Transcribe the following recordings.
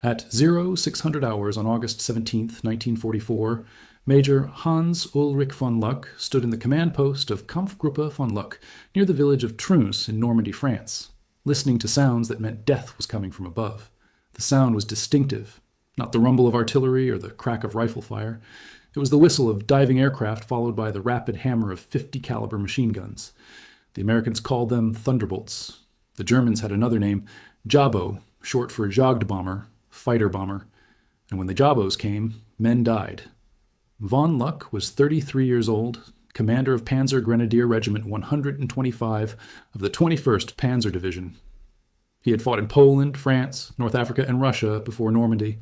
At 0600 hours on August 17, 1944, Major Hans Ulrich von Luck stood in the command post of Kampfgruppe von Luck near the village of Truns in Normandy, France, listening to sounds that meant death was coming from above. The sound was distinctive, not the rumble of artillery or the crack of rifle fire. It was the whistle of diving aircraft followed by the rapid hammer of 50 caliber machine guns. The Americans called them Thunderbolts. The Germans had another name, Jabo, short for Jagdbomber, fighter bomber. And when the Jabos came, men died. Von Luck was 33 years old, commander of Panzer Grenadier Regiment 125 of the 21st Panzer Division. He had fought in Poland, France, North Africa, and Russia before Normandy.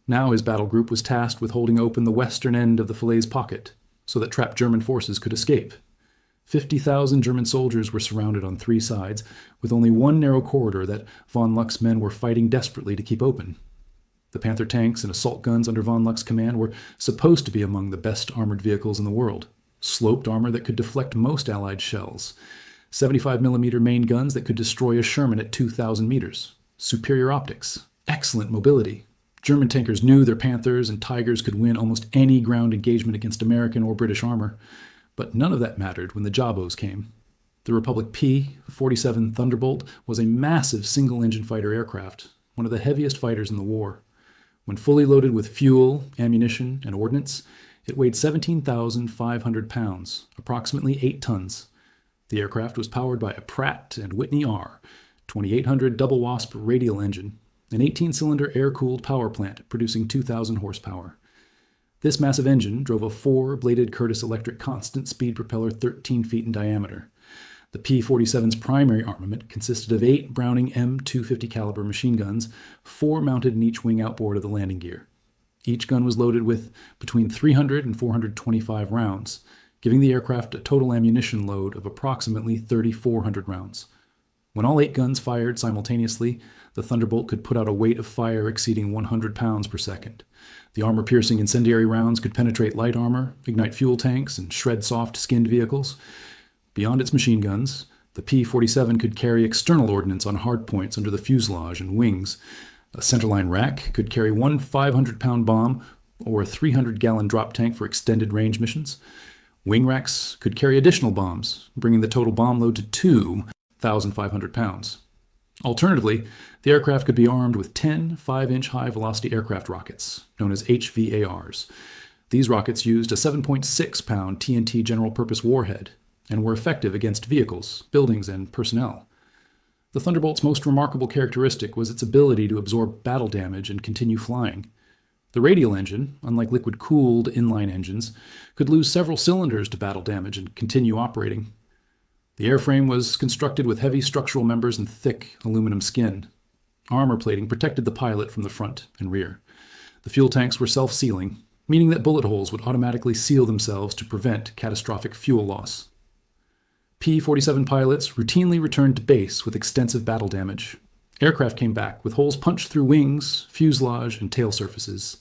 Now his battle group was tasked with holding open the western end of the Falaise Pocket so that trapped German forces could escape. 50,000 German soldiers were surrounded on three sides, with only one narrow corridor that von Luck's men were fighting desperately to keep open. The Panther tanks and assault guns under von Luck's command were supposed to be among the best armored vehicles in the world. Sloped armor that could deflect most Allied shells. 75mm main guns that could destroy a Sherman at 2,000 meters. Superior optics. Excellent mobility. German tankers knew their Panthers and Tigers could win almost any ground engagement against American or British armor. But none of that mattered when the Jabos came. The Republic P-47 Thunderbolt was a massive single-engine fighter aircraft, one of the heaviest fighters in the war. When fully loaded with fuel, ammunition, and ordnance, it weighed 17,500 pounds, approximately 8 tons. The aircraft was powered by a Pratt and Whitney R, 2800 double wasp radial engine, an 18-cylinder air-cooled power plant producing 2,000 horsepower. This massive engine drove a 4-bladed Curtiss electric constant-speed propeller 13 feet in diameter. The P-47's primary armament consisted of 8 Browning M250 caliber machine guns, 4 mounted in each wing outboard of the landing gear. Each gun was loaded with between 300 and 425 rounds, giving the aircraft a total ammunition load of approximately 3,400 rounds. When all 8 guns fired simultaneously, the Thunderbolt could put out a weight of fire exceeding 100 pounds per second. The armor-piercing incendiary rounds could penetrate light armor, ignite fuel tanks, and shred soft-skinned vehicles. Beyond its machine guns, the P-47 could carry external ordnance on hardpoints under the fuselage and wings. A centerline rack could carry one 500-pound bomb or a 300-gallon drop tank for extended range missions. Wing racks could carry additional bombs, bringing the total bomb load to 2,500 pounds. Alternatively, the aircraft could be armed with 10 5-inch high-velocity aircraft rockets, known as HVARs. These rockets used a 7.6-pound TNT general-purpose warhead and were effective against vehicles, buildings, and personnel. The Thunderbolt's most remarkable characteristic was its ability to absorb battle damage and continue flying. The radial engine, unlike liquid-cooled inline engines, could lose several cylinders to battle damage and continue operating. The airframe was constructed with heavy structural members and thick aluminum skin. Armor plating protected the pilot from the front and rear. The fuel tanks were self-sealing, meaning that bullet holes would automatically seal themselves to prevent catastrophic fuel loss. P-47 pilots routinely returned to base with extensive battle damage. Aircraft came back with holes punched through wings, fuselage, and tail surfaces.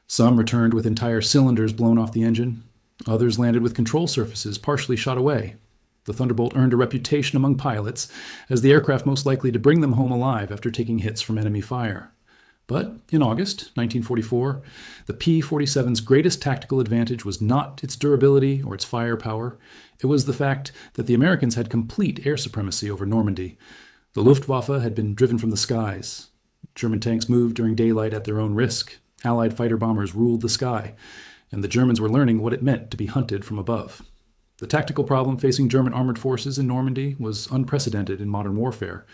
Some returned with entire cylinders blown off the engine. Others landed with control surfaces partially shot away. The Thunderbolt earned a reputation among pilots as the aircraft most likely to bring them home alive after taking hits from enemy fire. But in August 1944, the P-47's greatest tactical advantage was not its durability or its firepower. It was the fact that the Americans had complete air supremacy over Normandy. The Luftwaffe had been driven from the skies. German tanks moved during daylight at their own risk. Allied fighter bombers ruled the sky, and the Germans were learning what it meant to be hunted from above. The tactical problem facing German armored forces in Normandy was unprecedented in modern warfare.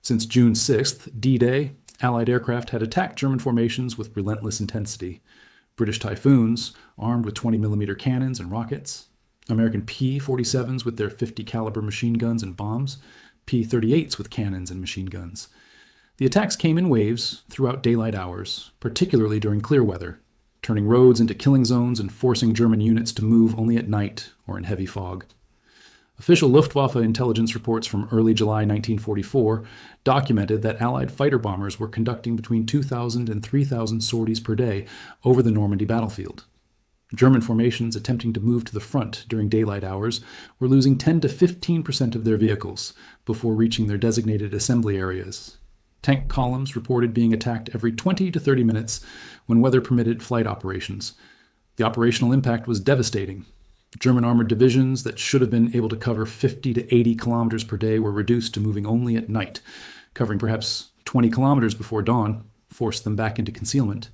Since June 6th, D-Day, Allied aircraft had attacked German formations with relentless intensity. British Typhoons, armed with 20mm cannons and rockets. American P-47s with their 50 caliber machine guns and bombs. P-38s with cannons and machine guns. The attacks came in waves throughout daylight hours, particularly during clear weather, turning roads into killing zones and forcing German units to move only at night or in heavy fog. Official Luftwaffe intelligence reports from early July 1944 documented that Allied fighter bombers were conducting between 2,000 and 3,000 sorties per day over the Normandy battlefield. German formations attempting to move to the front during daylight hours were losing 10 to 15% of their vehicles before reaching their designated assembly areas. Tank columns reported being attacked every 20 to 30 minutes when weather permitted flight operations. The operational impact was devastating. German armored divisions that should have been able to cover 50 to 80 kilometers per day were reduced to moving only at night, covering perhaps 20 kilometers before dawn, forced them back into concealment.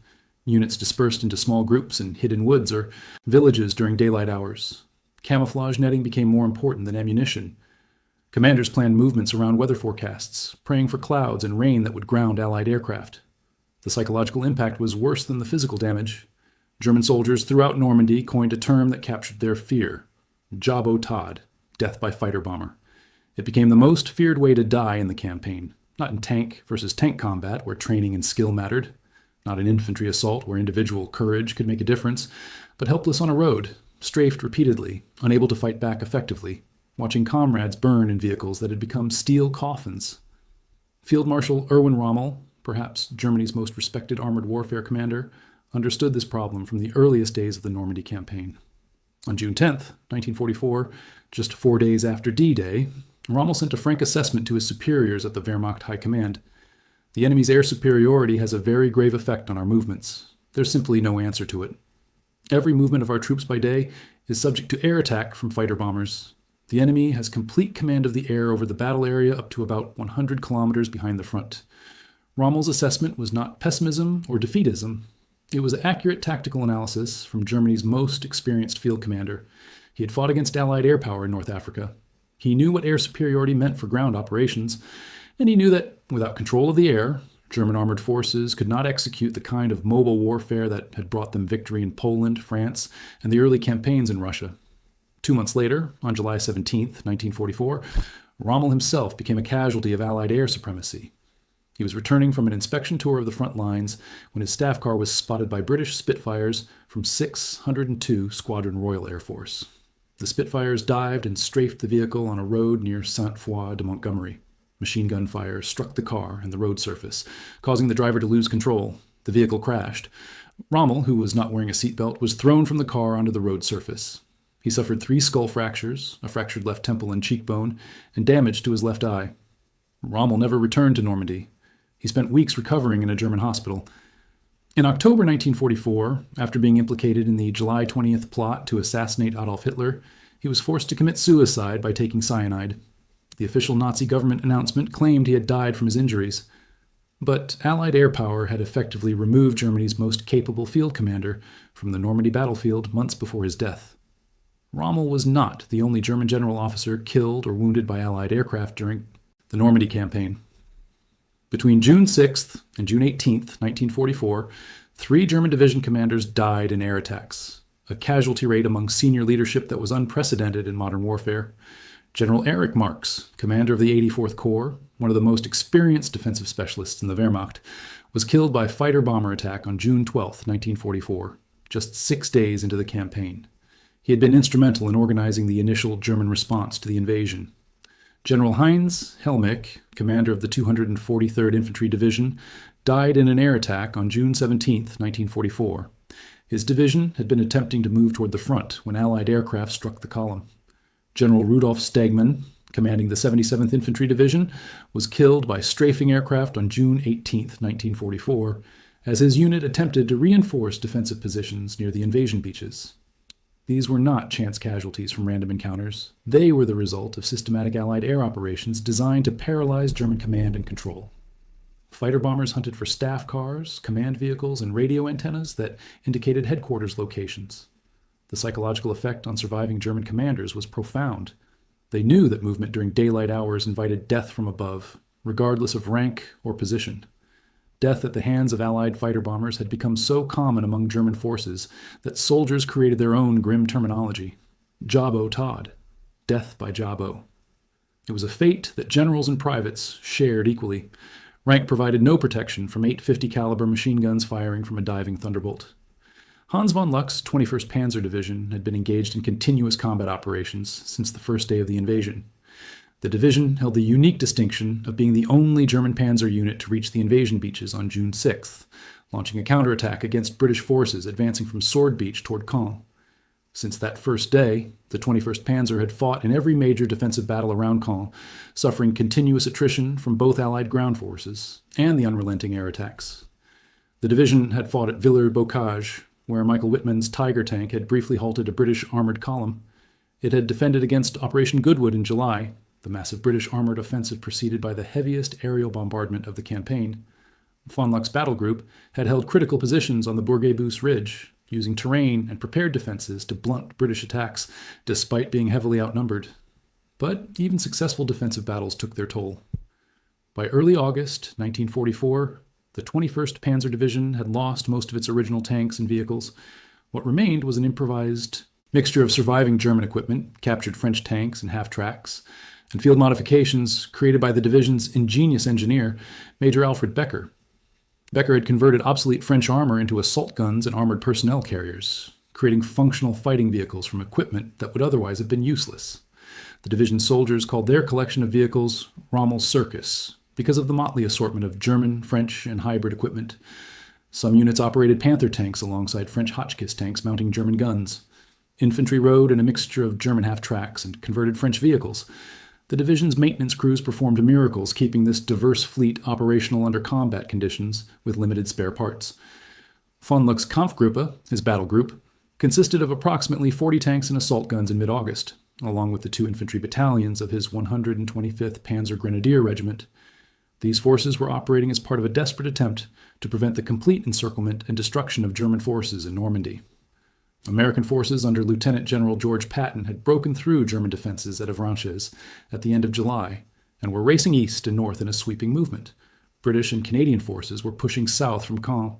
Units dispersed into small groups and hid in woods or villages during daylight hours. Camouflage netting became more important than ammunition. Commanders planned movements around weather forecasts, praying for clouds and rain that would ground Allied aircraft. The psychological impact was worse than the physical damage. German soldiers throughout Normandy coined a term that captured their fear: Jabo Tod, death by fighter bomber. It became the most feared way to die in the campaign, not in tank versus tank combat where training and skill mattered, not in infantry assault where individual courage could make a difference, but helpless on a road, strafed repeatedly, unable to fight back effectively, watching comrades burn in vehicles that had become steel coffins. Field Marshal Erwin Rommel, perhaps Germany's most respected armored warfare commander, understood this problem from the earliest days of the Normandy campaign. On June 10, 1944, just 4 days after D-Day, Rommel sent a frank assessment to his superiors at the Wehrmacht High Command. The enemy's air superiority has a very grave effect on our movements. There's simply no answer to it. Every movement of our troops by day is subject to air attack from fighter bombers. The enemy has complete command of the air over the battle area up to about 100 kilometers behind the front. Rommel's assessment was not pessimism or defeatism. It was accurate tactical analysis from Germany's most experienced field commander. He had fought against Allied air power in North Africa. He knew what air superiority meant for ground operations, and he knew that without control of the air, German armored forces could not execute the kind of mobile warfare that had brought them victory in Poland, France, and the early campaigns in Russia. 2 months later, on July 17, 1944, Rommel himself became a casualty of Allied air supremacy. He was returning from an inspection tour of the front lines when his staff car was spotted by British Spitfires from 602 Squadron Royal Air Force. The Spitfires dived and strafed the vehicle on a road near Sainte-Foy de Montgomery. Machine gun fire struck the car and the road surface, causing the driver to lose control. The vehicle crashed. Rommel, who was not wearing a seatbelt, was thrown from the car onto the road surface. He suffered 3 skull fractures, a fractured left temple and cheekbone, and damage to his left eye. Rommel never returned to Normandy. He spent weeks recovering in a German hospital. In October 1944, after being implicated in the July 20th plot to assassinate Adolf Hitler, he was forced to commit suicide by taking cyanide. The official Nazi government announcement claimed he had died from his injuries. But Allied air power had effectively removed Germany's most capable field commander from the Normandy battlefield months before his death. Rommel was not the only German general officer killed or wounded by Allied aircraft during the Normandy campaign. Between June 6th and June 18th, 1944, 3 German division commanders died in air attacks, a casualty rate among senior leadership that was unprecedented in modern warfare. General Erich Marx, commander of the 84th Corps, one of the most experienced defensive specialists in the Wehrmacht, was killed by a fighter-bomber attack on June 12, 1944, just 6 days into the campaign. He had been instrumental in organizing the initial German response to the invasion. General Heinz Helmich, commander of the 243rd Infantry Division, died in an air attack on June 17, 1944. His division had been attempting to move toward the front when Allied aircraft struck the column. General Rudolf Stegmann, commanding the 77th Infantry Division, was killed by strafing aircraft on June 18, 1944, as his unit attempted to reinforce defensive positions near the invasion beaches. These were not chance casualties from random encounters. They were the result of systematic Allied air operations designed to paralyze German command and control. Fighter bombers hunted for staff cars, command vehicles, and radio antennas that indicated headquarters locations. The psychological effect on surviving German commanders was profound. They knew that movement during daylight hours invited death from above, regardless of rank or position. Death at the hands of Allied fighter bombers had become so common among German forces that soldiers created their own grim terminology: Jabo Tod, death by Jabo. It was a fate that generals and privates shared equally. Rank provided no protection from 850 caliber machine guns firing from a diving Thunderbolt. Hans von Luck's 21st Panzer Division had been engaged in continuous combat operations since the first day of the invasion. The division held the unique distinction of being the only German panzer unit to reach the invasion beaches on June 6th, launching a counterattack against British forces advancing from Sword Beach toward Caen. Since that first day, the 21st Panzer had fought in every major defensive battle around Caen, suffering continuous attrition from both Allied ground forces and the unrelenting air attacks. The division had fought at Villers-Bocage, where Michael Whitman's Tiger tank had briefly halted a British armored column. It had defended against Operation Goodwood in July, the massive British armored offensive preceded by the heaviest aerial bombardment of the campaign. Von Luck's battle group had held critical positions on the Bourget-Bousse Ridge, using terrain and prepared defenses to blunt British attacks despite being heavily outnumbered. But even successful defensive battles took their toll. By early August 1944, the 21st Panzer Division had lost most of its original tanks and vehicles. What remained was an improvised mixture of surviving German equipment, captured French tanks and half-tracks, and field modifications created by the division's ingenious engineer, Major Alfred Becker. Becker had converted obsolete French armor into assault guns and armored personnel carriers, creating functional fighting vehicles from equipment that would otherwise have been useless. The division's soldiers called their collection of vehicles Rommel's Circus because of the motley assortment of German, French, and hybrid equipment. Some units operated Panther tanks alongside French Hotchkiss tanks mounting German guns. Infantry rode in a mixture of German half-tracks and converted French vehicles. The division's maintenance crews performed miracles, keeping this diverse fleet operational under combat conditions with limited spare parts. Von Luck's Kampfgruppe, his battle group, consisted of approximately 40 tanks and assault guns in mid-August, along with the 2 infantry battalions of his 125th Panzer Grenadier Regiment. These forces were operating as part of a desperate attempt to prevent the complete encirclement and destruction of German forces in Normandy. American forces under Lieutenant General George Patton had broken through German defenses at Avranches at the end of July and were racing east and north in a sweeping movement. British and Canadian forces were pushing south from Caen.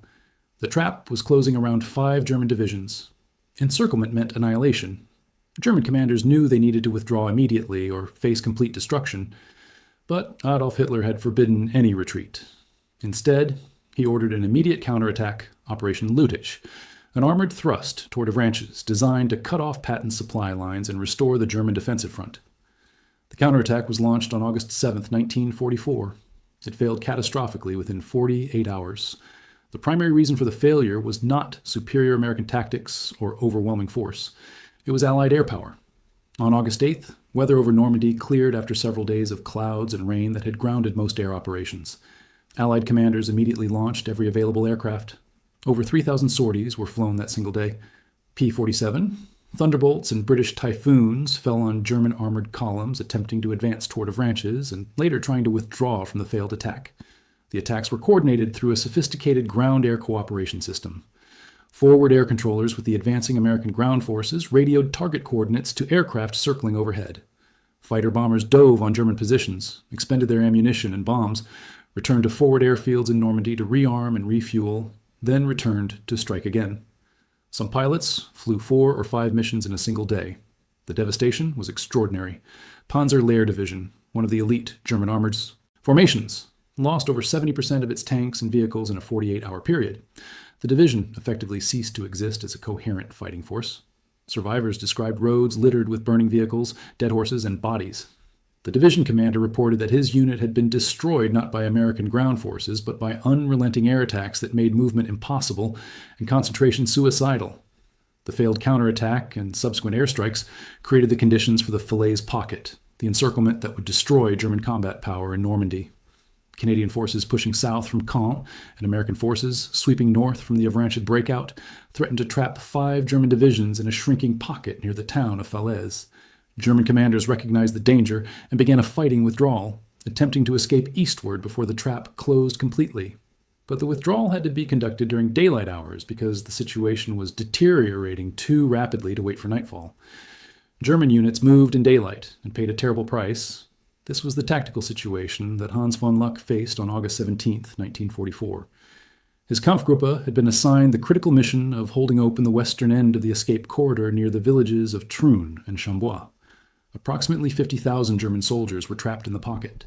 The trap was closing around 5 German divisions. Encirclement meant annihilation. German commanders knew they needed to withdraw immediately or face complete destruction, but Adolf Hitler had forbidden any retreat. Instead, he ordered an immediate counterattack, Operation Lüttich, an armored thrust toward Avranches designed to cut off Patton's supply lines and restore the German defensive front. The counterattack was launched on August 7, 1944. It failed catastrophically within 48 hours. The primary reason for the failure was not superior American tactics or overwhelming force. It was Allied air power. On August 8th, weather over Normandy cleared after several days of clouds and rain that had grounded most air operations. Allied commanders immediately launched every available aircraft. Over 3,000 sorties were flown that single day. P-47, Thunderbolts, and British Typhoons fell on German armored columns attempting to advance toward Avranches and later trying to withdraw from the failed attack. The attacks were coordinated through a sophisticated ground-air cooperation system. Forward air controllers with the advancing American ground forces radioed target coordinates to aircraft circling overhead. Fighter bombers dove on German positions, expended their ammunition and bombs, returned to forward airfields in Normandy to rearm and refuel, then returned to strike again. Some pilots flew 4 or 5 missions in a single day. The devastation was extraordinary. Panzer Lehr Division, one of the elite German armored formations, lost over 70% of its tanks and vehicles in a 48-hour period. The division effectively ceased to exist as a coherent fighting force. Survivors described roads littered with burning vehicles, dead horses, and bodies. The division commander reported that his unit had been destroyed not by American ground forces, but by unrelenting air attacks that made movement impossible and concentration suicidal. The failed counterattack and subsequent airstrikes created the conditions for the Falaise Pocket, the encirclement that would destroy German combat power in Normandy. Canadian forces pushing south from Caen and American forces sweeping north from the Avranches breakout threatened to trap 5 German divisions in a shrinking pocket near the town of Falaise. German commanders recognized the danger and began a fighting withdrawal, attempting to escape eastward before the trap closed completely. But the withdrawal had to be conducted during daylight hours because the situation was deteriorating too rapidly to wait for nightfall. German units moved in daylight and paid a terrible price. This was the tactical situation that Hans von Luck faced on August 17, 1944. His Kampfgruppe had been assigned the critical mission of holding open the western end of the escape corridor near the villages of Troon and Chambois. Approximately 50,000 German soldiers were trapped in the pocket.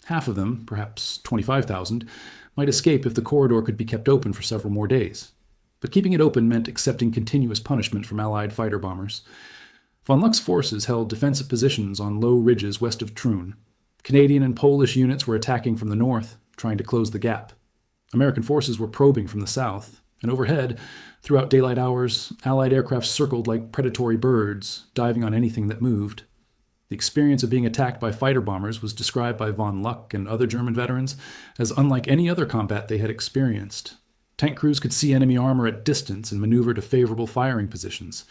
Half of them, perhaps 25,000, might escape if the corridor could be kept open for several more days. But keeping it open meant accepting continuous punishment from Allied fighter bombers. Von Luck's forces held defensive positions on low ridges west of Troon. Canadian and Polish units were attacking from the north, trying to close the gap. American forces were probing from the south, And overhead, throughout daylight hours, Allied aircraft circled like predatory birds, diving on anything that moved. The experience of being attacked by fighter bombers was described by von Luck and other German veterans as unlike any other combat they had experienced. Tank crews could see enemy armor at distance and maneuver to favorable firing positions.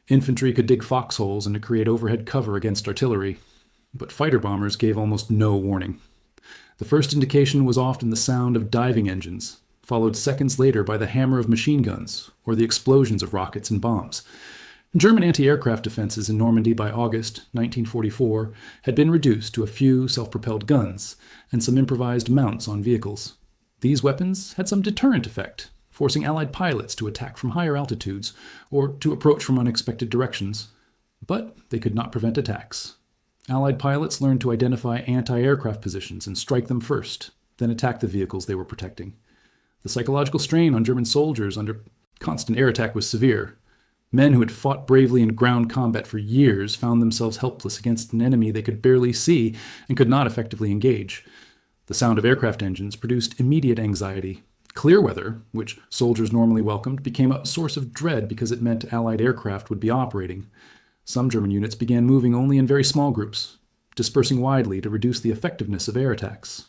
Infantry could dig foxholes and to create overhead cover against artillery. But fighter bombers gave almost no warning. The first indication was often the sound of diving engines, followed seconds later by the hammer of machine guns or the explosions of rockets and bombs. German anti-aircraft defenses in Normandy by August 1944 had been reduced to a few self-propelled guns and some improvised mounts on vehicles. These weapons had some deterrent effect, forcing Allied pilots to attack from higher altitudes or to approach from unexpected directions. But they could not prevent attacks. Allied pilots learned to identify anti-aircraft positions and strike them first, then attack the vehicles they were protecting. The psychological strain on German soldiers under constant air attack was severe. Men who had fought bravely in ground combat for years found themselves helpless against an enemy they could barely see and could not effectively engage. The sound of aircraft engines produced immediate anxiety. Clear weather, which soldiers normally welcomed, became a source of dread because it meant Allied aircraft would be operating. Some German units began moving only in very small groups, dispersing widely to reduce the effectiveness of air attacks.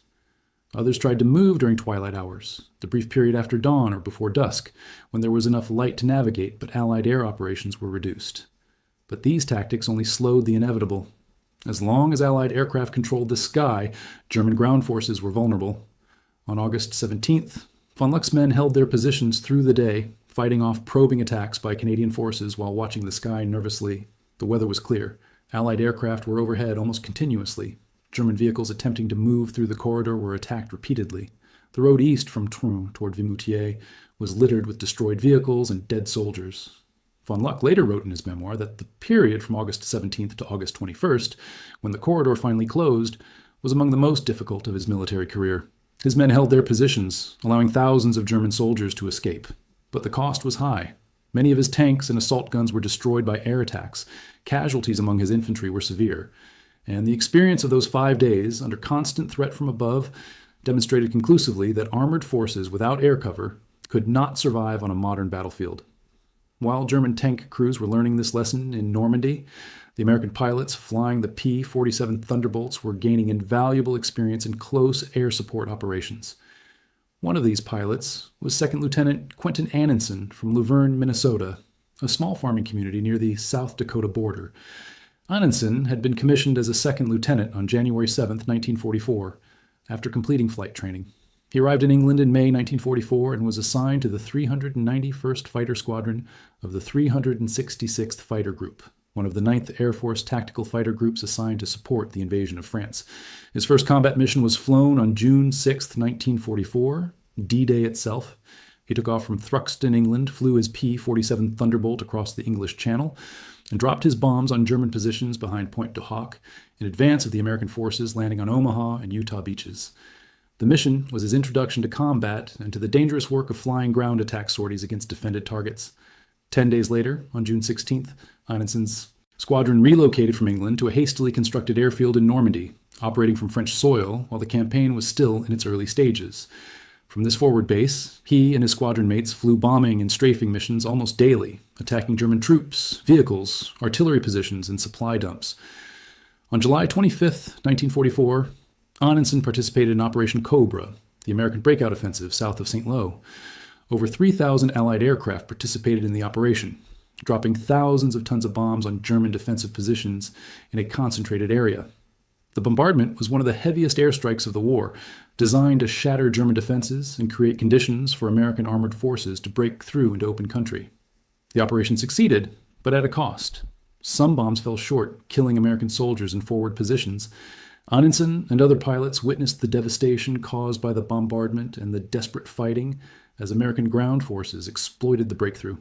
Others tried to move during twilight hours, the brief period after dawn or before dusk, when there was enough light to navigate, but Allied air operations were reduced. But these tactics only slowed the inevitable. As long as Allied aircraft controlled the sky, German ground forces were vulnerable. On August 17th, von Luck's men held their positions through the day, fighting off probing attacks by Canadian forces while watching the sky nervously. The weather was clear. Allied aircraft were overhead almost continuously. German vehicles attempting to move through the corridor were attacked repeatedly. The road east from Troun toward Vimoutiers was littered with destroyed vehicles and dead soldiers. Von Luck later wrote in his memoir that the period from August 17th to August 21st, when the corridor finally closed, was among the most difficult of his military career. His men held their positions, allowing thousands of German soldiers to escape. But the cost was high. Many of his tanks and assault guns were destroyed by air attacks. Casualties among his infantry were severe. And the experience of those 5 days, under constant threat from above, demonstrated conclusively that armored forces without air cover could not survive on a modern battlefield. While German tank crews were learning this lesson in Normandy, the American pilots flying the P-47 Thunderbolts were gaining invaluable experience in close air support operations. One of these pilots was Second Lieutenant Quentin Aanenson from Luverne, Minnesota, a small farming community near the South Dakota border. Aanenson had been commissioned as a second lieutenant on January 7, 1944, after completing flight training. He arrived in England in May 1944 and was assigned to the 391st Fighter Squadron of the 366th Fighter Group, one of the 9th Air Force tactical fighter groups assigned to support the invasion of France. His first combat mission was flown on June 6, 1944, D-Day itself. He took off from Thruxton, England, flew his P-47 Thunderbolt across the English Channel, and dropped his bombs on German positions behind Pointe du Hoc in advance of the American forces landing on Omaha and Utah beaches. The mission was his introduction to combat and to the dangerous work of flying ground attack sorties against defended targets. 10 days later, on June 16th, Aanenson's squadron relocated from England to a hastily constructed airfield in Normandy, operating from French soil while the campaign was still in its early stages. From this forward base, he and his squadron mates flew bombing and strafing missions almost daily, attacking German troops, vehicles, artillery positions, and supply dumps. On July 25, 1944, Aanenson participated in Operation Cobra, the American breakout offensive south of St. Lo. Over 3,000 Allied aircraft participated in the operation, dropping thousands of tons of bombs on German defensive positions in a concentrated area. The bombardment was one of the heaviest airstrikes of the war, designed to shatter German defenses and create conditions for American armored forces to break through into open country. The operation succeeded, but at a cost. Some bombs fell short, killing American soldiers in forward positions. Aanenson and other pilots witnessed the devastation caused by the bombardment and the desperate fighting as American ground forces exploited the breakthrough.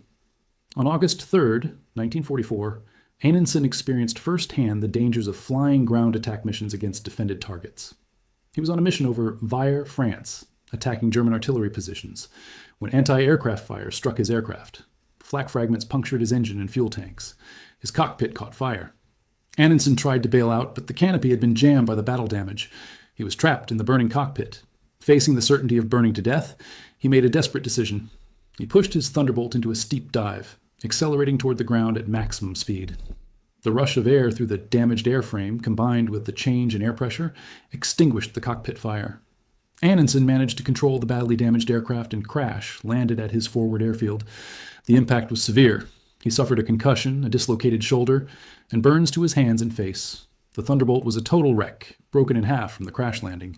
On August 3, 1944, Aanenson experienced firsthand the dangers of flying ground attack missions against defended targets. He was on a mission over Vire, France, attacking German artillery positions, when anti-aircraft fire struck his aircraft. Flak fragments punctured his engine and fuel tanks. His cockpit caught fire. Aanenson tried to bail out, but the canopy had been jammed by the battle damage. He was trapped in the burning cockpit. Facing the certainty of burning to death, he made a desperate decision. He pushed his Thunderbolt into a steep dive, accelerating toward the ground at maximum speed. The rush of air through the damaged airframe, combined with the change in air pressure, extinguished the cockpit fire. Aanenson managed to control the badly damaged aircraft and landed at his forward airfield. The impact was severe. He suffered a concussion, a dislocated shoulder, and burns to his hands and face. The Thunderbolt was a total wreck, broken in half from the crash landing.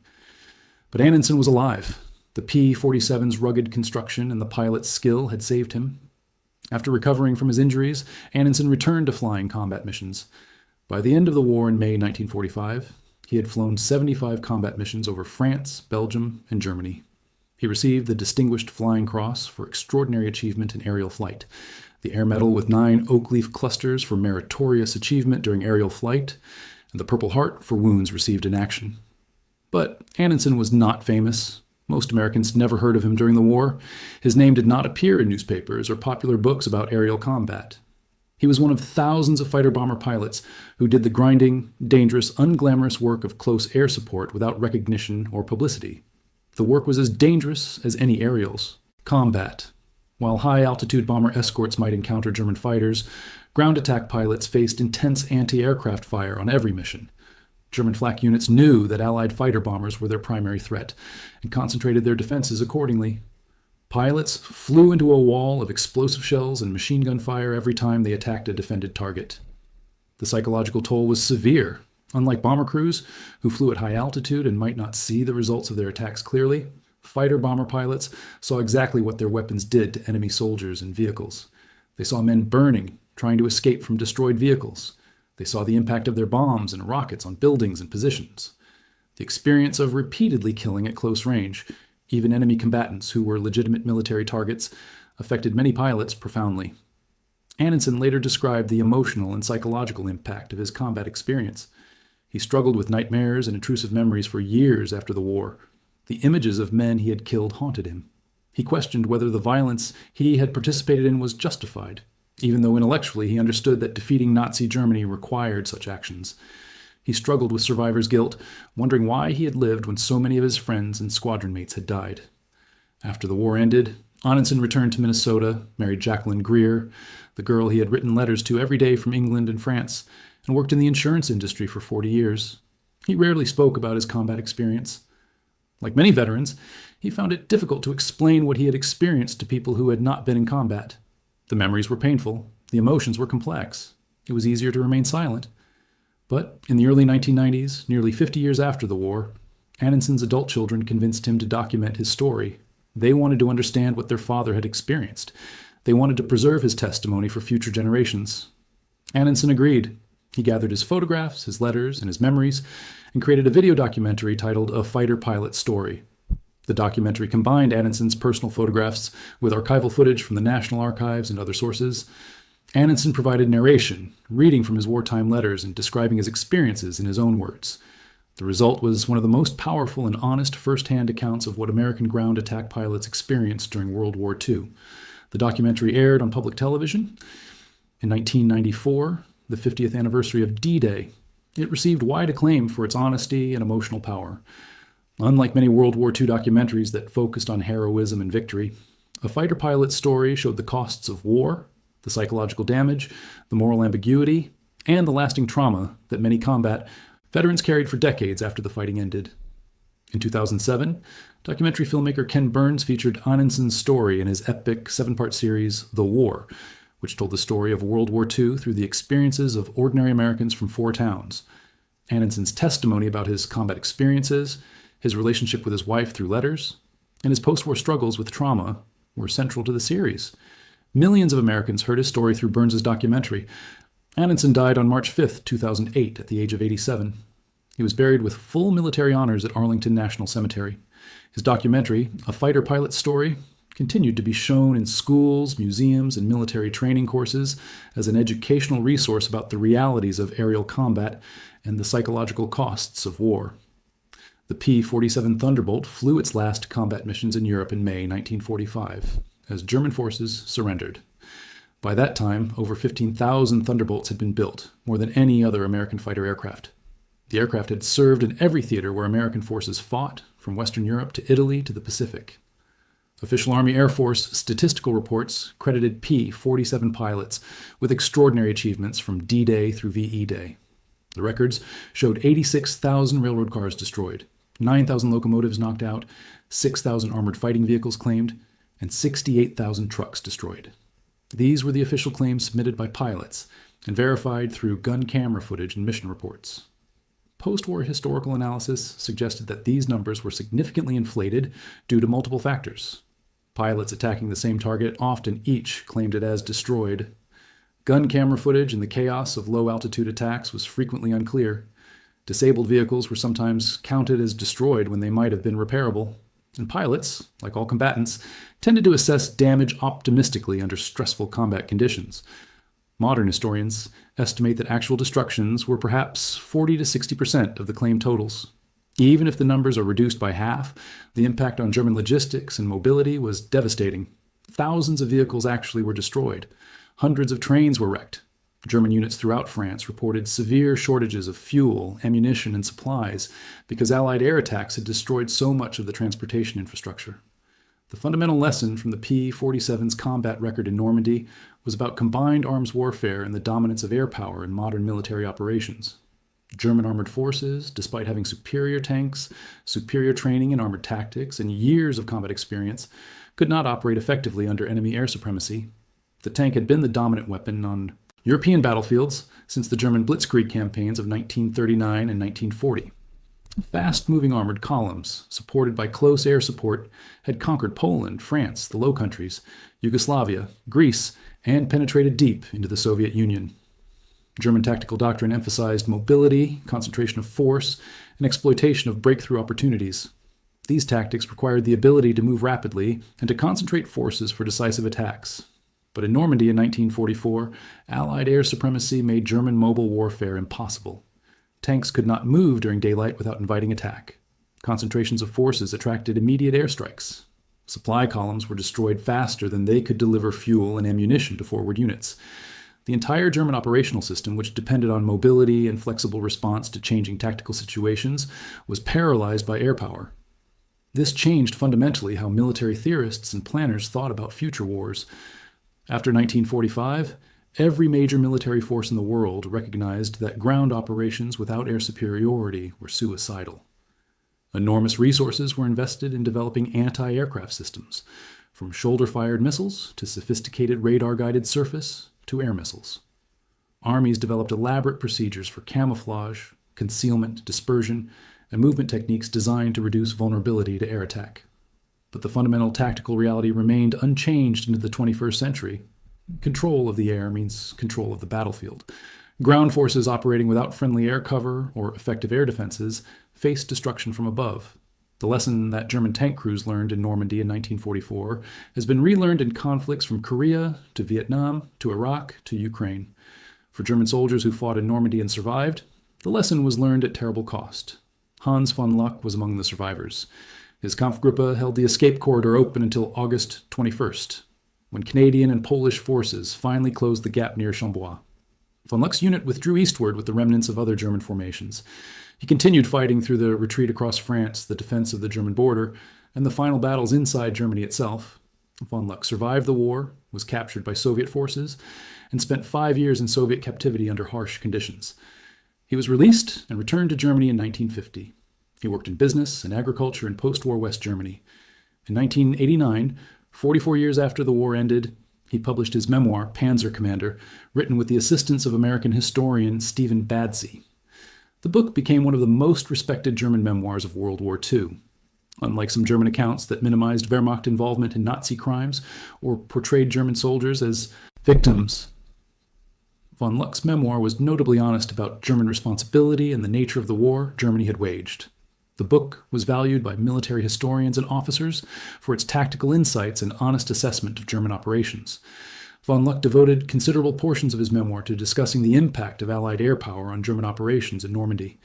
But Aanenson was alive. The P-47's rugged construction and the pilot's skill had saved him. After recovering from his injuries, Aanenson returned to flying combat missions. By the end of the war in May 1945, he had flown 75 combat missions over France, Belgium, and Germany. He received the Distinguished Flying Cross for extraordinary achievement in aerial flight, the Air Medal with 9 oak leaf clusters for meritorious achievement during aerial flight, and the Purple Heart for wounds received in action. But Aanenson was not famous. Most Americans never heard of him during the war. His name did not appear in newspapers or popular books about aerial combat. He was one of thousands of fighter-bomber pilots who did the grinding, dangerous, unglamorous work of close air support without recognition or publicity. The work was as dangerous as any aerials. Combat. While high-altitude bomber escorts might encounter German fighters, ground attack pilots faced intense anti-aircraft fire on every mission. German flak units knew that Allied fighter bombers were their primary threat and concentrated their defenses accordingly. Pilots flew into a wall of explosive shells and machine gun fire every time they attacked a defended target. The psychological toll was severe. Unlike bomber crews, who flew at high altitude and might not see the results of their attacks clearly, fighter-bomber pilots saw exactly what their weapons did to enemy soldiers and vehicles. They saw men burning, trying to escape from destroyed vehicles. They saw the impact of their bombs and rockets on buildings and positions. The experience of repeatedly killing at close range, even enemy combatants who were legitimate military targets, affected many pilots profoundly. Aanenson later described the emotional and psychological impact of his combat experience. He struggled with nightmares and intrusive memories for years after the war. The images of men he had killed haunted him. He questioned whether the violence he had participated in was justified, even though intellectually he understood that defeating Nazi Germany required such actions. He struggled with survivor's guilt, wondering why he had lived when so many of his friends and squadron mates had died. After the war ended, Aanenson returned to Minnesota, married Jacqueline Greer, the girl he had written letters to every day from England and France, and worked in the insurance industry for 40 years. He rarely spoke about his combat experience. Like many veterans, he found it difficult to explain what he had experienced to people who had not been in combat. The memories were painful. The emotions were complex. It was easier to remain silent. But in the early 1990s, nearly 50 years after the war, Aanenson's adult children convinced him to document his story. They wanted to understand what their father had experienced. They wanted to preserve his testimony for future generations. Aanenson agreed. He gathered his photographs, his letters, and his memories, and created a video documentary titled A Fighter Pilot's Story. The documentary combined Aanenson's personal photographs with archival footage from the National Archives and other sources. Aanenson provided narration, reading from his wartime letters and describing his experiences in his own words. The result was one of the most powerful and honest first-hand accounts of what American ground attack pilots experienced during World War II. The documentary aired on public television. In 1994, the 50th anniversary of D-Day, it received wide acclaim for its honesty and emotional power. Unlike many World War II documentaries that focused on heroism and victory, A Fighter Pilot's Story showed the costs of war, the psychological damage, the moral ambiguity, and the lasting trauma that many combat veterans carried for decades after the fighting ended. In 2007, documentary filmmaker Ken Burns featured Aanenson's story in his epic 7-part series, The War, which told the story of World War II through the experiences of ordinary Americans from 4 towns. Aanenson's testimony about his combat experiences, his relationship with his wife through letters, and his post-war struggles with trauma were central to the series. Millions of Americans heard his story through Burns' documentary. Aanenson died on March 5, 2008, at the age of 87. He was buried with full military honors at Arlington National Cemetery. His documentary, A Fighter Pilot's Story, continued to be shown in schools, museums, and military training courses as an educational resource about the realities of aerial combat and the psychological costs of war. The P-47 Thunderbolt flew its last combat missions in Europe in May 1945, as German forces surrendered. By that time, over 15,000 Thunderbolts had been built, more than any other American fighter aircraft. The aircraft had served in every theater where American forces fought, from Western Europe to Italy to the Pacific. Official Army Air Force statistical reports credited P-47 pilots with extraordinary achievements from D-Day through VE Day. The records showed 86,000 railroad cars destroyed, 9,000 locomotives knocked out, 6,000 armored fighting vehicles claimed, and 68,000 trucks destroyed. These were the official claims submitted by pilots and verified through gun camera footage and mission reports. Post-war historical analysis suggested that these numbers were significantly inflated due to multiple factors. Pilots attacking the same target often each claimed it as destroyed. Gun camera footage in the chaos of low-altitude attacks was frequently unclear. Disabled vehicles were sometimes counted as destroyed when they might have been repairable. And pilots, like all combatants, tended to assess damage optimistically under stressful combat conditions. Modern historians estimate that actual destructions were perhaps 40 to 60% of the claimed totals. Even if the numbers are reduced by half, the impact on German logistics and mobility was devastating. Thousands of vehicles actually were destroyed. Hundreds of trains were wrecked. German units throughout France reported severe shortages of fuel, ammunition, and supplies because Allied air attacks had destroyed so much of the transportation infrastructure. The fundamental lesson from the P-47's combat record in Normandy was about combined arms warfare and the dominance of air power in modern military operations. German armored forces, despite having superior tanks, superior training in armored tactics, and years of combat experience, could not operate effectively under enemy air supremacy. The tank had been the dominant weapon on European battlefields since the German Blitzkrieg campaigns of 1939 and 1940. Fast-moving armored columns, supported by close air support, had conquered Poland, France, the Low Countries, Yugoslavia, Greece, and penetrated deep into the Soviet Union. German tactical doctrine emphasized mobility, concentration of force, and exploitation of breakthrough opportunities. These tactics required the ability to move rapidly and to concentrate forces for decisive attacks. But in Normandy in 1944, Allied air supremacy made German mobile warfare impossible. Tanks could not move during daylight without inviting attack. Concentrations of forces attracted immediate airstrikes. Supply columns were destroyed faster than they could deliver fuel and ammunition to forward units. The entire German operational system, which depended on mobility and flexible response to changing tactical situations, was paralyzed by air power. This changed fundamentally how military theorists and planners thought about future wars. After 1945, every major military force in the world recognized that ground operations without air superiority were suicidal. Enormous resources were invested in developing anti-aircraft systems, from shoulder-fired missiles to sophisticated radar-guided surface to air missiles. Armies developed elaborate procedures for camouflage, concealment, dispersion, and movement techniques designed to reduce vulnerability to air attack. But the fundamental tactical reality remained unchanged into the 21st century. Control of the air means control of the battlefield. Ground forces operating without friendly air cover or effective air defenses faced destruction from above. The lesson that German tank crews learned in Normandy in 1944 has been relearned in conflicts from Korea to Vietnam to Iraq to Ukraine. For German soldiers who fought in Normandy and survived, the lesson was learned at terrible cost. Hans von Luck was among the survivors. His Kampfgruppe held the escape corridor open until August 21st, when Canadian and Polish forces finally closed the gap near Chambois. Von Luck's unit withdrew eastward with the remnants of other German formations. He continued fighting through the retreat across France, the defense of the German border, and the final battles inside Germany itself. Von Luck survived the war, was captured by Soviet forces, and spent 5 years in Soviet captivity under harsh conditions. He was released and returned to Germany in 1950. He worked in business and agriculture in post-war West Germany. In 1989, 44 years after the war ended, he published his memoir, Panzer Commander, written with the assistance of American historian Stephen Badsey. The book became one of the most respected German memoirs of World War II. Unlike some German accounts that minimized Wehrmacht involvement in Nazi crimes or portrayed German soldiers as victims, von Luck's memoir was notably honest about German responsibility and the nature of the war Germany had waged. The book was valued by military historians and officers for its tactical insights and honest assessment of German operations. Von Luck devoted considerable portions of his memoir to discussing the impact of Allied air power on German operations in Normandy.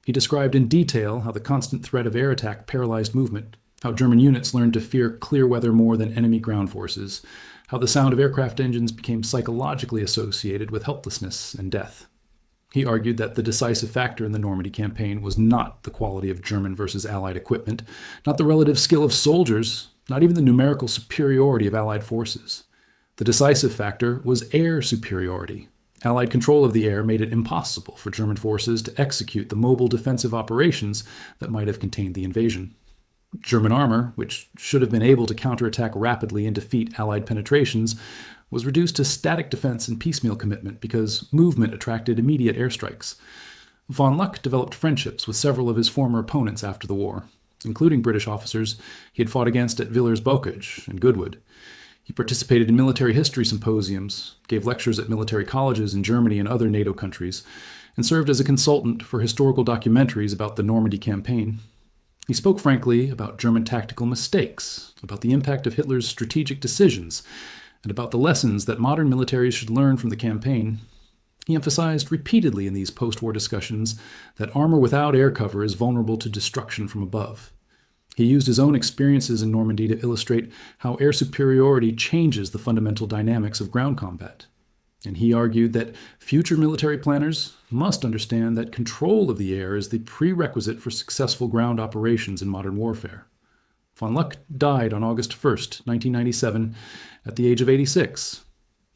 He described in detail how the constant threat of air attack paralyzed movement, how German units learned to fear clear weather more than enemy ground forces, how the sound of aircraft engines became psychologically associated with helplessness and death. He argued that the decisive factor in the Normandy campaign was not the quality of German versus Allied equipment, not the relative skill of soldiers, not even the numerical superiority of Allied forces. The decisive factor was air superiority. Allied control of the air made it impossible for German forces to execute the mobile defensive operations that might have contained the invasion. German armor, which should have been able to counterattack rapidly and defeat Allied penetrations, was reduced to static defense and piecemeal commitment because movement attracted immediate airstrikes. Von Luck developed friendships with several of his former opponents after the war, including British officers he had fought against at Villers-Bocage and Goodwood. He participated in military history symposiums, gave lectures at military colleges in Germany and other NATO countries, and served as a consultant for historical documentaries about the Normandy campaign. He spoke frankly about German tactical mistakes, about the impact of Hitler's strategic decisions, and about the lessons that modern militaries should learn from the campaign. He emphasized repeatedly in these post-war discussions that armor without air cover is vulnerable to destruction from above. He used his own experiences in Normandy to illustrate how air superiority changes the fundamental dynamics of ground combat. And he argued that future military planners must understand that control of the air is the prerequisite for successful ground operations in modern warfare. Von Luck died on August 1st, 1997, at the age of 86.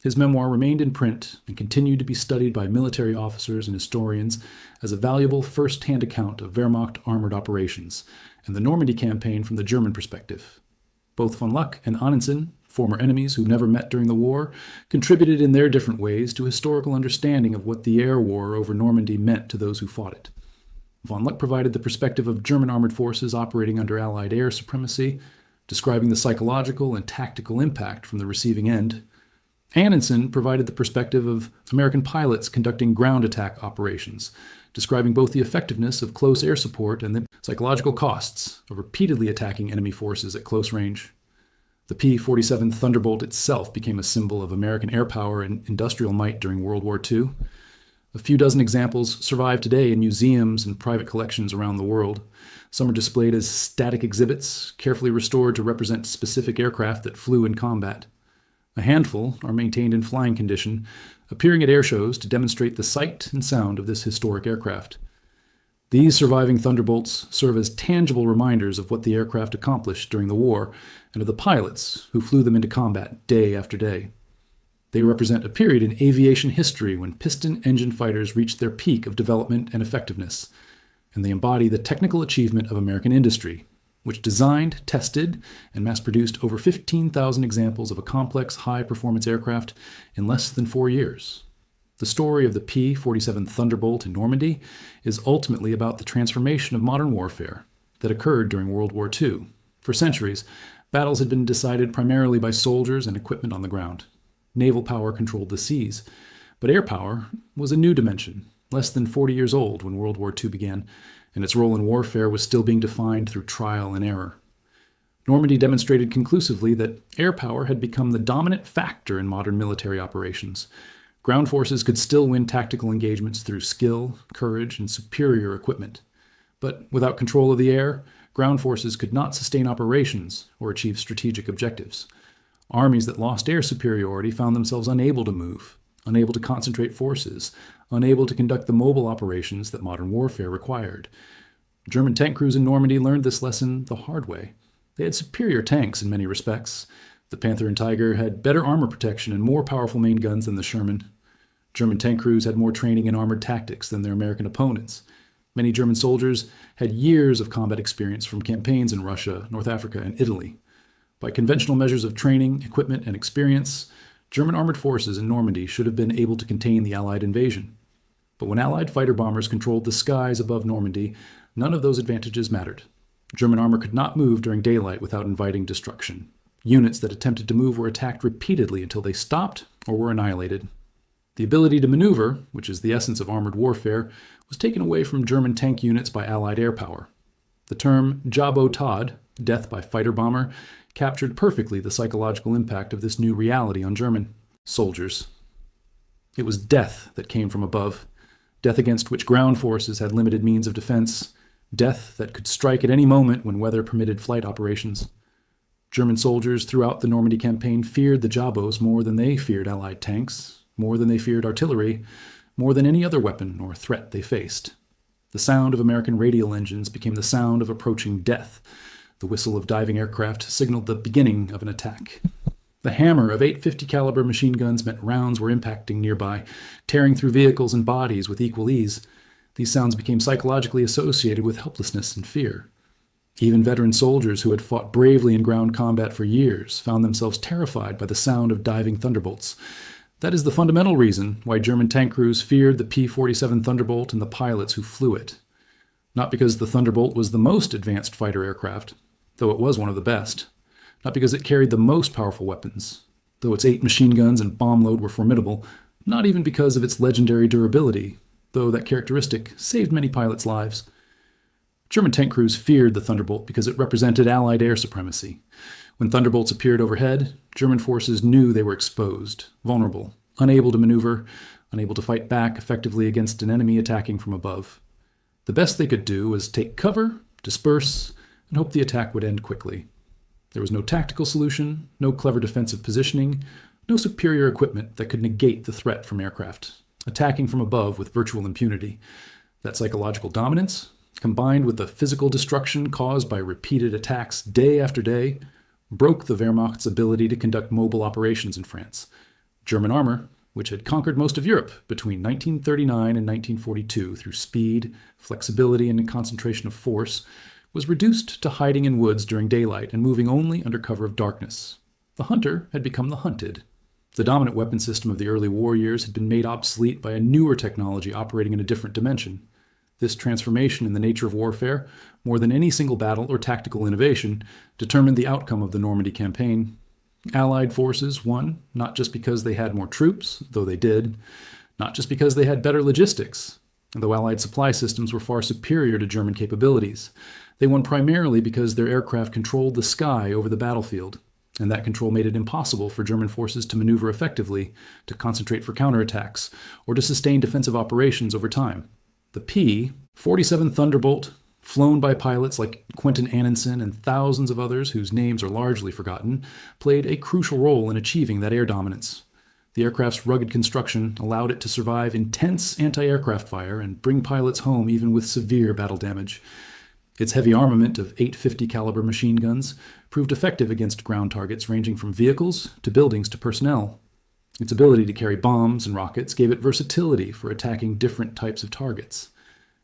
His memoir remained in print and continued to be studied by military officers and historians as a valuable first-hand account of Wehrmacht armored operations and the Normandy campaign from the German perspective. Both von Luck and Aanenson, former enemies who never met during the war, contributed in their different ways to historical understanding of what the air war over Normandy meant to those who fought it. Von Luck provided the perspective of German armored forces operating under Allied air supremacy, describing the psychological and tactical impact from the receiving end. Aanenson provided the perspective of American pilots conducting ground attack operations, describing both the effectiveness of close air support and the psychological costs of repeatedly attacking enemy forces at close range. The P-47 Thunderbolt itself became a symbol of American air power and industrial might during World War II. A few dozen examples survive today in museums and private collections around the world. Some are displayed as static exhibits, carefully restored to represent specific aircraft that flew in combat. A handful are maintained in flying condition, appearing at air shows to demonstrate the sight and sound of this historic aircraft. These surviving Thunderbolts serve as tangible reminders of what the aircraft accomplished during the war and of the pilots who flew them into combat day after day. They represent a period in aviation history when piston engine fighters reached their peak of development and effectiveness, and they embody the technical achievement of American industry, which designed, tested, and mass-produced over 15,000 examples of a complex, high-performance aircraft in less than 4 years. The story of the P-47 Thunderbolt in Normandy is ultimately about the transformation of modern warfare that occurred during World War II. For centuries, battles had been decided primarily by soldiers and equipment on the ground. Naval power controlled the seas, but air power was a new dimension, less than 40 years old when World War II began, and its role in warfare was still being defined through trial and error. Normandy demonstrated conclusively that air power had become the dominant factor in modern military operations. Ground forces could still win tactical engagements through skill, courage, and superior equipment. But without control of the air, ground forces could not sustain operations or achieve strategic objectives. Armies that lost air superiority found themselves unable to move, unable to concentrate forces, unable to conduct the mobile operations that modern warfare required. German tank crews in Normandy learned this lesson the hard way. They had superior tanks in many respects. The Panther and Tiger had better armor protection and more powerful main guns than the Sherman. German tank crews had more training in armored tactics than their American opponents. Many German soldiers had years of combat experience from campaigns in Russia, North Africa, and Italy. By conventional measures of training, equipment, and experience, German armored forces in Normandy should have been able to contain the Allied invasion. But when Allied fighter bombers controlled the skies above Normandy, none of those advantages mattered. German armor could not move during daylight without inviting destruction. Units that attempted to move were attacked repeatedly until they stopped or were annihilated. The ability to maneuver, which is the essence of armored warfare, was taken away from German tank units by Allied air power. The term Jabo Tod, death by fighter bomber, captured perfectly the psychological impact of this new reality on German soldiers. It was death that came from above, death against which ground forces had limited means of defense, death that could strike at any moment when weather permitted flight operations. German soldiers throughout the Normandy campaign feared the Jabos more than they feared Allied tanks, more than they feared artillery, more than any other weapon or threat they faced. The sound of American radial engines became the sound of approaching death. The whistle of diving aircraft signaled the beginning of an attack. The hammer of 850 caliber machine guns meant rounds were impacting nearby, tearing through vehicles and bodies with equal ease. These sounds became psychologically associated with helplessness and fear. Even veteran soldiers who had fought bravely in ground combat for years found themselves terrified by the sound of diving thunderbolts. That is the fundamental reason why German tank crews feared the P-47 Thunderbolt and the pilots who flew it. Not because the Thunderbolt was the most advanced fighter aircraft, though it was one of the best. Not because it carried the most powerful weapons, though its 8 machine guns and bomb load were formidable. Not even because of its legendary durability, though that characteristic saved many pilots' lives. German tank crews feared the Thunderbolt because it represented Allied air supremacy. When Thunderbolts appeared overhead, German forces knew they were exposed, vulnerable, unable to maneuver, unable to fight back effectively against an enemy attacking from above. The best they could do was take cover, disperse, and hope the attack would end quickly. There was no tactical solution, no clever defensive positioning, no superior equipment that could negate the threat from aircraft, attacking from above with virtual impunity. That psychological dominance, combined with the physical destruction caused by repeated attacks day after day, broke the Wehrmacht's ability to conduct mobile operations in France. German armor, which had conquered most of Europe between 1939 and 1942 through speed, flexibility, and concentration of force, was reduced to hiding in woods during daylight and moving only under cover of darkness. The hunter had become the hunted. The dominant weapon system of the early war years had been made obsolete by a newer technology operating in a different dimension. This transformation in the nature of warfare, more than any single battle or tactical innovation, determined the outcome of the Normandy campaign. Allied forces won, not just because they had more troops, though they did, not just because they had better logistics, though Allied supply systems were far superior to German capabilities. They won primarily because their aircraft controlled the sky over the battlefield, and that control made it impossible for German forces to maneuver effectively, to concentrate for counterattacks, or to sustain defensive operations over time. The P-47 Thunderbolt, flown by pilots like Quentin Aanenson and thousands of others whose names are largely forgotten, played a crucial role in achieving that air dominance. The aircraft's rugged construction allowed it to survive intense anti-aircraft fire and bring pilots home even with severe battle damage. Its heavy armament of 850 caliber machine guns proved effective against ground targets ranging from vehicles to buildings to personnel. Its ability to carry bombs and rockets gave it versatility for attacking different types of targets.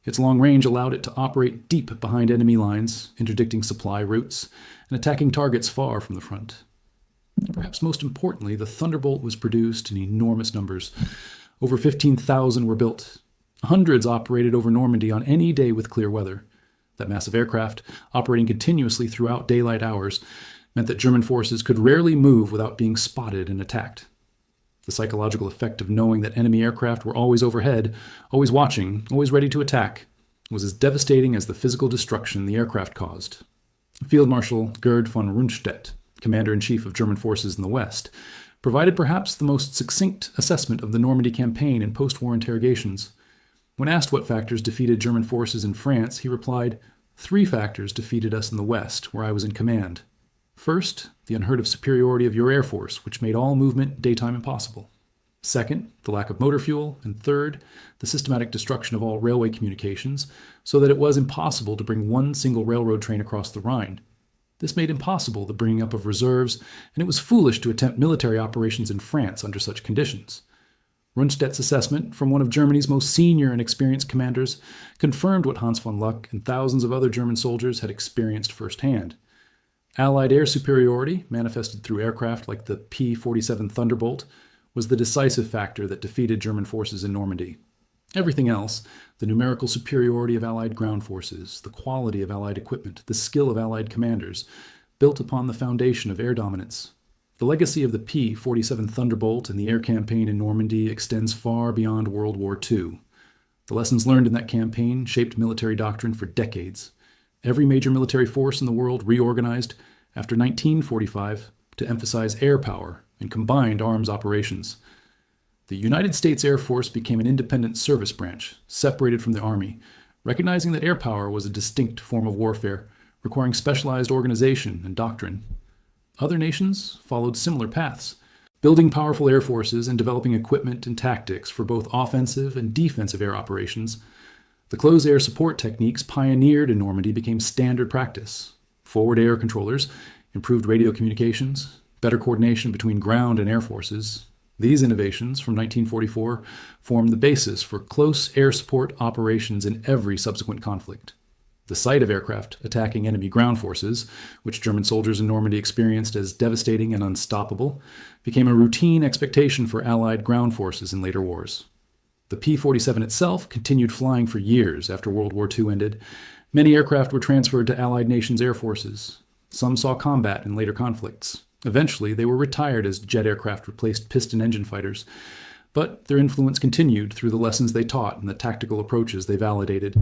Its long range allowed it to operate deep behind enemy lines, interdicting supply routes, and attacking targets far from the front. Perhaps most importantly, the Thunderbolt was produced in enormous numbers. Over 15,000 were built. Hundreds operated over Normandy on any day with clear weather. That massive aircraft, operating continuously throughout daylight hours, meant that German forces could rarely move without being spotted and attacked. The psychological effect of knowing that enemy aircraft were always overhead, always watching, always ready to attack, was as devastating as the physical destruction the aircraft caused. Field Marshal Gerd von Rundstedt, Commander-in-Chief of German forces in the West, provided perhaps the most succinct assessment of the Normandy campaign in post-war interrogations. When asked what factors defeated German forces in France, he replied, 3 factors defeated us in the West, where I was in command. First, the unheard-of superiority of your air force, which made all movement daytime impossible. Second, the lack of motor fuel. And third, the systematic destruction of all railway communications, so that it was impossible to bring one single railroad train across the Rhine. This made impossible the bringing up of reserves, and it was foolish to attempt military operations in France under such conditions. Rundstedt's assessment, from one of Germany's most senior and experienced commanders, confirmed what Hans von Luck and thousands of other German soldiers had experienced firsthand. Allied air superiority, manifested through aircraft like the P-47 Thunderbolt, was the decisive factor that defeated German forces in Normandy. Everything else, the numerical superiority of Allied ground forces, the quality of Allied equipment, the skill of Allied commanders, built upon the foundation of air dominance. The legacy of the P-47 Thunderbolt and the air campaign in Normandy extends far beyond World War II. The lessons learned in that campaign shaped military doctrine for decades. Every major military force in the world reorganized after 1945 to emphasize air power and combined arms operations. The United States Air Force became an independent service branch, separated from the Army, recognizing that air power was a distinct form of warfare, requiring specialized organization and doctrine. Other nations followed similar paths, building powerful air forces and developing equipment and tactics for both offensive and defensive air operations. The close air support techniques pioneered in Normandy became standard practice. forward air controllers, improved radio communications, better coordination between ground and air forces. These innovations from 1944 formed the basis for close air support operations in every subsequent conflict. The sight of aircraft attacking enemy ground forces, which German soldiers in Normandy experienced as devastating and unstoppable, became a routine expectation for Allied ground forces in later wars. The P-47 itself continued flying for years after World War II ended. Many aircraft were transferred to Allied nations' air forces. Some saw combat in later conflicts. Eventually, they were retired as jet aircraft replaced piston engine fighters, but their influence continued through the lessons they taught and the tactical approaches they validated.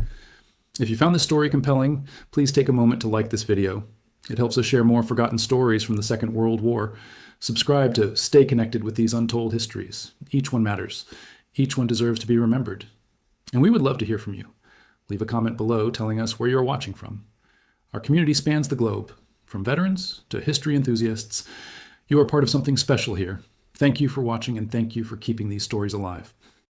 If you found this story compelling, please take a moment to like this video. It helps us share more forgotten stories from the Second World War. Subscribe to stay connected with these untold histories. Each one matters. Each one deserves to be remembered. And we would love to hear from you. Leave a comment below telling us where you're watching from. Our community spans the globe, from veterans to history enthusiasts. You are part of something special here. Thank you for watching, and thank you for keeping these stories alive.